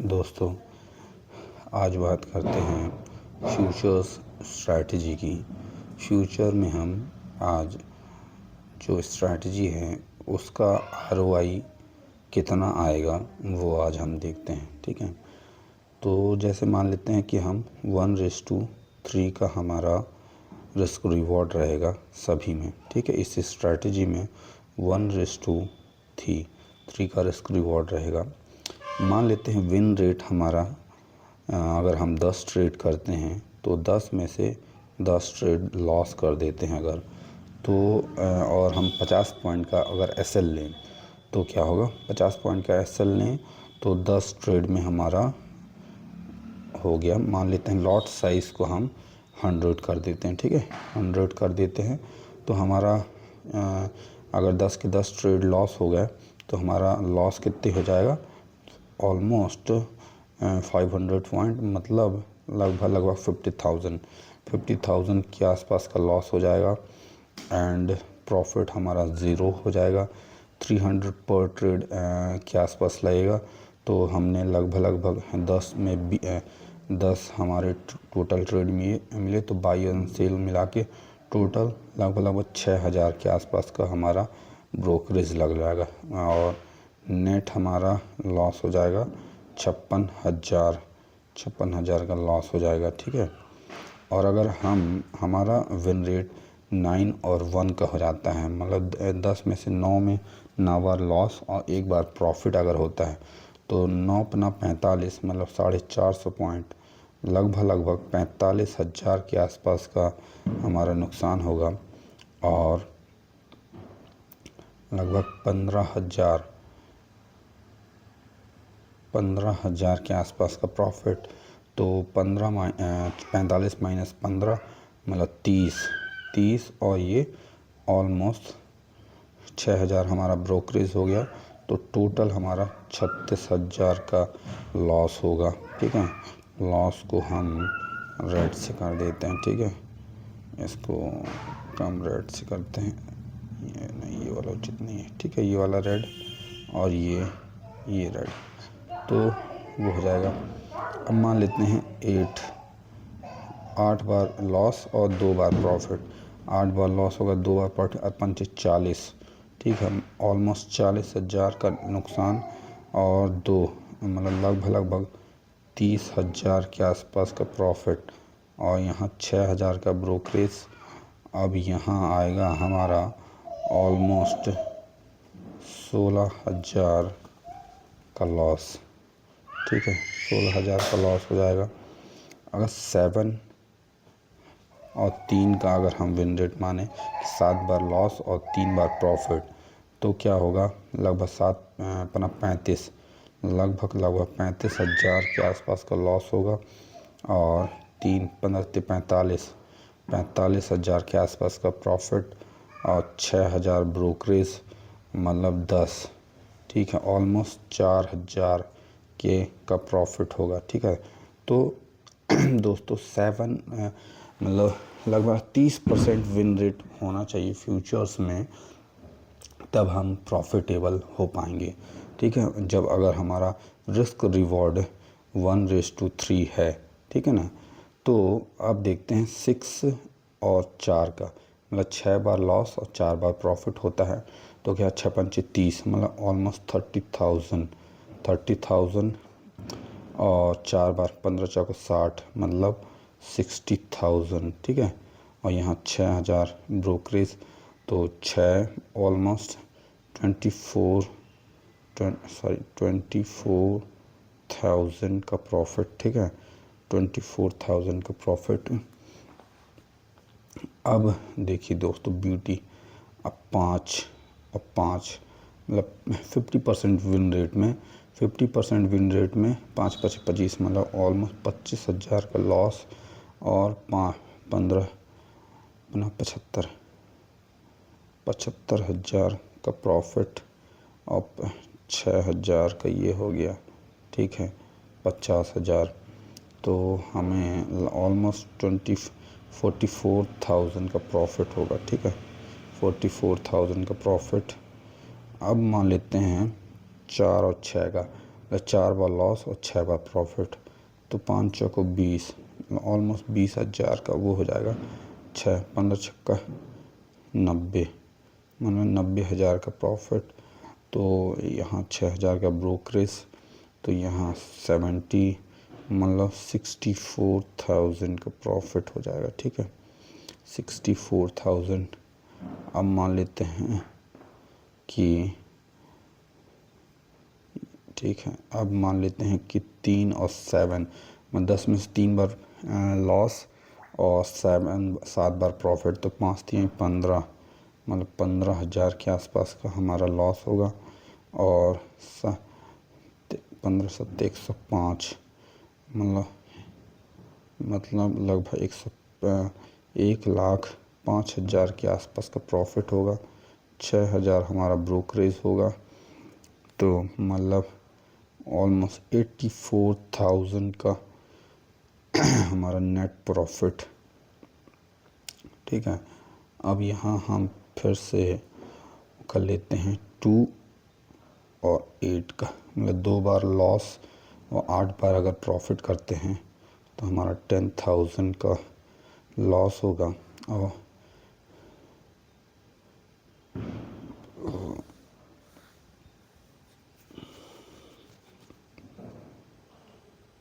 दोस्तों, आज बात करते हैं फ्यूचर्स स्ट्रैटेजी की। फ्यूचर में हम आज जो स्ट्रैटेजी है उसका आरओआई कितना आएगा वो आज हम देखते हैं। ठीक है, तो जैसे मान लेते हैं कि हम 1:3 का हमारा रिस्क रिवॉर्ड रहेगा सभी में। ठीक है, इस स्ट्रैटेजी में 1:3 का रिस्क रिवॉर्ड रहेगा। मान लेते हैं विन रेट हमारा अगर हम 10 ट्रेड करते हैं तो 10 में से 10 ट्रेड लॉस कर देते हैं अगर तो और हम 50 पॉइंट का अगर एसएल लें तो क्या होगा, 50 पॉइंट का एसएल लें तो 10 ट्रेड में हमारा हो गया। मान लेते हैं लॉट साइज़ को हम 100 कर देते हैं। ठीक है, 100 कर देते हैं तो हमारा अगर 10 के 10 ट्रेड लॉस हो गए तो हमारा लॉस कितने हो जाएगा, ऑलमोस्ट 500 पॉइंट, मतलब लगभग 50,000 के आसपास का लॉस हो जाएगा एंड प्रॉफिट हमारा ज़ीरो हो जाएगा। 300 पर ट्रेड के आसपास लगेगा तो हमने लगभग 10 में 10 हमारे टोटल ट्रेड मिले तो बाई एंड सेल मिला के टोटल लगभग 6,000 के आसपास का हमारा ब्रोकरेज लग जाएगा और नेट हमारा लॉस हो जाएगा 56,000 का लॉस हो जाएगा। ठीक है, और अगर हमारा विन रेट 9 और 1 का हो जाता है, मतलब 10 में से 9 में 9 बार लॉस और 1 बार प्रॉफिट अगर होता है तो 9 पना 45, मतलब 450 पॉइंट, लगभग 45,000 के आसपास का हमारा नुकसान होगा और लगभग 15,000 के आसपास का प्रॉफिट। तो 45 माइनस 15 मतलब 30 और ये ऑलमोस्ट 6,000 हमारा ब्रोकरेज हो गया। तो टोटल हमारा 36,000 का लॉस होगा। ठीक है, लॉस को हम रेड से कर देते हैं। ठीक है, इसको कम रेड से करते हैं, ये नहीं, ये वाला उचित नहीं है। ठीक है, ये वाला रेड और ये रेड, तो वो हो जाएगा। अब मान लेते हैं 8 बार लॉस और 2 बार प्रॉफिट। 8 बार लॉस होगा, 2 बार प्रॉफिट, 45। ठीक है, ऑलमोस्ट 40,000 का नुकसान और 2 मतलब लगभग 30,000 के आसपास का प्रॉफिट और यहाँ 6,000 का ब्रोकरेज। अब यहाँ आएगा हमारा ऑलमोस्ट 16,000 का लॉस। ठीक है, 16,000 का लॉस हो जाएगा। अगर 7 और 3 का अगर हम विन रेट माने 7 बार लॉस और 3 बार प्रॉफिट तो क्या होगा, लगभग 35, लगभग 35,000 के आसपास का लॉस होगा और 3 15 45,000 के आसपास का प्रॉफिट और 6,000 ब्रोकरेज, मतलब 10। ठीक है, ऑलमोस्ट 4,000 के का प्रॉफिट होगा। ठीक है, तो दोस्तों 7 मतलब लगभग 30% विन रेट होना चाहिए फ्यूचर्स में, तब हम प्रॉफिटेबल हो पाएंगे। ठीक है, जब अगर हमारा रिस्क रिवॉर्ड 1:3 है। ठीक है ना, तो अब देखते हैं 6 और 4 का, मतलब 6 बार लॉस और 4 बार प्रॉफिट होता है तो क्या 6 पंचे 30, मतलब ऑलमोस्ट 30,000 और 4 बार 15 चौके 60, मतलब 60,000। ठीक है, और यहाँ 6,000 ब्रोकरेज तो 6 ऑलमोस्ट 24,000 का प्रॉफिट। ठीक है, 24,000 का प्रॉफिट। अब देखिए दोस्तों ब्यूटी, अब 5 मतलब 50% विन रेट में 5 5 25, मतलब ऑलमोस्ट 25,000 का लॉस और 15 75,000 का प्रॉफिट और 6,000 का ये हो गया। ठीक है, 50,000, तो हमें ऑलमोस्ट 44,000 का प्रॉफिट होगा। ठीक है, 44,000 का प्रॉफिट। अब मान लेते हैं 4 और 6 का, मतलब 4 बार लॉस और 6 बार प्रॉफिट, तो 5 चौको 20, ऑलमोस्ट 20,000 का वो हो जाएगा। 6 15 छक्का 90, मतलब 90,000 का प्रॉफिट। तो यहाँ 6,000 का ब्रोकरेज, तो यहाँ 70 मतलब 64,000 का प्रॉफिट हो जाएगा। ठीक है, 64,000। अब मान लेते हैं कि ठीक है, अब मान लेते हैं कि 3 और 7, मतलब 10 में से 3 बार लॉस और 7 बार प्रॉफिट, तो 5 3 15, मतलब 15,000 के आसपास का हमारा लॉस होगा। और 15 7 105, मतलब लगभग 1,05,000 के आसपास का प्रॉफिट होगा। 6,000 हमारा ब्रोकरेज होगा, तो मतलब ऑलमोस्ट 84,000 का हमारा नेट प्रॉफिट। ठीक है, अब यहाँ हम फिर से कर लेते हैं 2 और 8 का, मतलब 2 बार लॉस और 8 बार अगर प्रॉफिट करते हैं तो हमारा 10,000 का लॉस होगा और